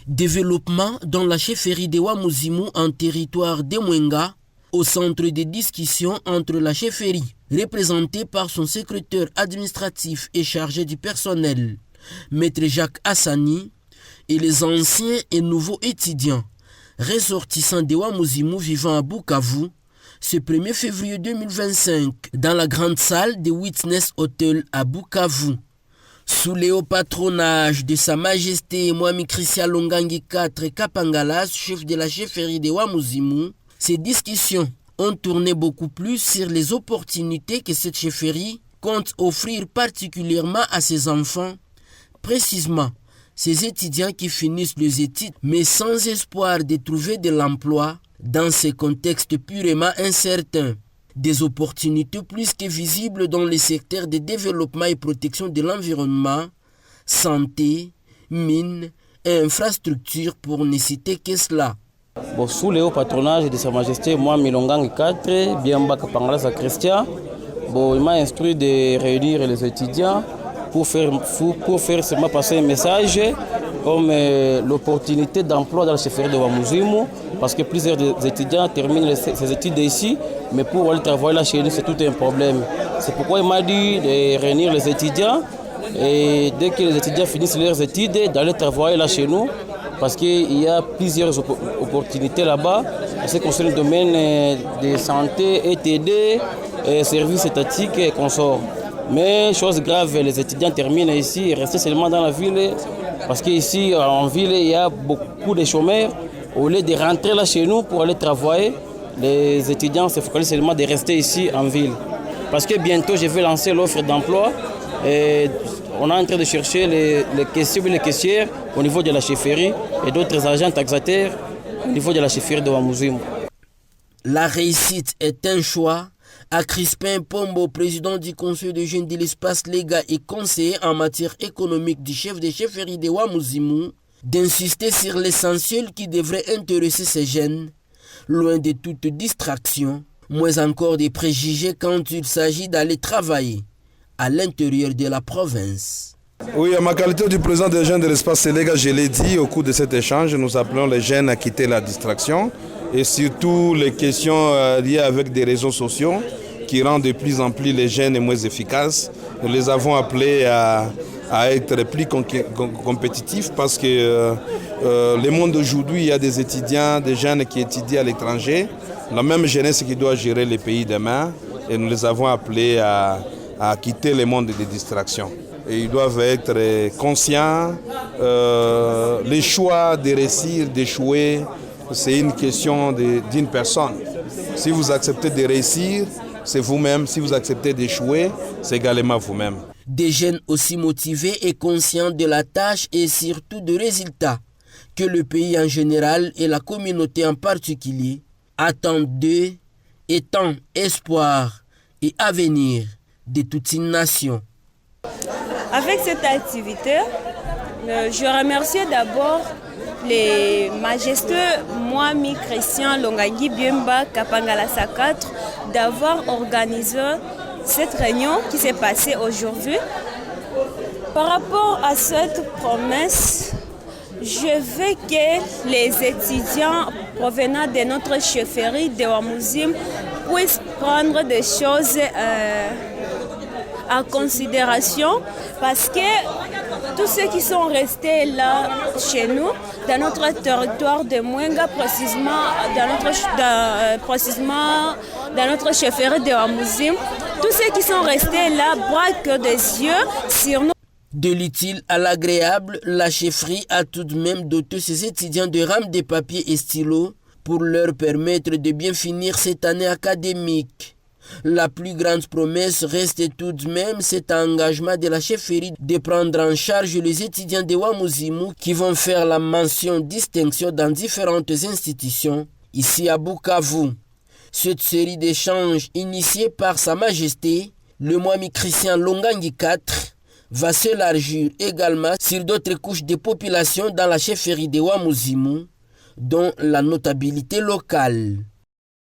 Développement dans la chefferie de Wamuzimu en territoire de Mwenga, au centre de discussion entre la chefferie, représentée par son secrétaire administratif et chargé du personnel, Maître Jacques Hassani, et les anciens et nouveaux étudiants ressortissants de Wamuzimu vivant à Bukavu, ce 1er février 2025, dans la grande salle de Witness Hotel à Bukavu. Sous le haut patronage de Sa Majesté Mwami Christian Longangi IV Kapangalas, chef de la chefferie de Wamuzimu, ces discussions ont tourné beaucoup plus sur les opportunités que cette chefferie compte offrir particulièrement à ses enfants, précisément ces étudiants qui finissent les études mais sans espoir de trouver de l'emploi dans ce contexte purement incertain. Des opportunités plus que visibles dans les secteurs de développement et protection de l'environnement, santé, mines et infrastructures pour ne citer que cela. Bon, sous le haut patronage de Sa Majesté Mwami Longangi IV, Biamba Kapangalas Christian, bon, il m'a instruit de réunir les étudiants pour faire seulement passer un message comme l'opportunité d'emploi dans la chefferie de Wamuzimu, parce que plusieurs étudiants terminent ces études ici, mais pour aller travailler là chez nous, c'est tout un problème. C'est pourquoi il m'a dit de réunir les étudiants et dès que les étudiants finissent leurs études, d'aller travailler là chez nous, parce qu'il y a plusieurs opportunités là-bas, en ce qui concerne le domaine de santé, ETD, services étatiques et consorts. Mais chose grave, les étudiants terminent ici et restent seulement dans la ville, parce qu'ici en ville il y a beaucoup de chômeurs. Au lieu de rentrer là chez nous pour aller travailler, les étudiants se focalisent seulement de rester ici en ville. Parce que bientôt je vais lancer l'offre d'emploi et on est en train de chercher les caissiers et les caissières au niveau de la chefferie et d'autres agents taxataires au niveau de la chefferie de Wamuzimu. La réussite est un choix. À Crispin Pombo, président du conseil de jeunes de l'espace légal et conseiller en matière économique du chef de chefferie de Wamuzimu, d'insister sur l'essentiel qui devrait intéresser ces jeunes, loin de toute distraction, moins encore des préjugés quand il s'agit d'aller travailler à l'intérieur de la province. Oui, à ma qualité du président des jeunes de l'espace légal, je l'ai dit au cours de cet échange, nous appelons les jeunes à quitter la distraction et surtout les questions liées avec des réseaux sociaux qui rendent de plus en plus les jeunes moins efficaces. Nous les avons appelés à être plus compétitifs parce que le monde d'aujourd'hui, il y a des étudiants, des jeunes qui étudient à l'étranger, la même jeunesse qui doit gérer les pays demain et nous les avons appelés à quitter le monde des distractions. Et ils doivent être conscients, les choix de réussir, d'échouer, c'est une question d'une personne. Si vous acceptez de réussir, c'est vous-même. Si vous acceptez d'échouer, c'est également vous-même. Des jeunes aussi motivés et conscients de la tâche et surtout des résultats que le pays en général et la communauté en particulier attendent d'eux, étant espoir et avenir de toute une nation. Avec cette activité, je remercie d'abord les majestueux Mwami Christian Longangi Biamba Kapangalas IV d'avoir organisé cette réunion qui s'est passée aujourd'hui. Par rapport à cette promesse, je veux que les étudiants provenant de notre chefferie de Wamuzimu puissent prendre des choses en considération parce que tous ceux qui sont restés là chez nous, dans notre territoire de Mwenga, précisément dans notre chefferie de Wamuzimu, tous ceux qui sont restés là braquent des yeux sur nous. De l'utile à l'agréable, la chefferie a tout de même doté ses étudiants de rames de papier et stylos pour leur permettre de bien finir cette année académique. La plus grande promesse reste tout de même cet engagement de la chefferie de prendre en charge les étudiants de Wamuzimu qui vont faire la mention distinction dans différentes institutions ici à Bukavu. Cette série d'échanges initiée par Sa Majesté, le Mwami Christian Longangi IV, va s'élargir également sur d'autres couches de population dans la chefferie de Wamuzimu, dont la notabilité locale.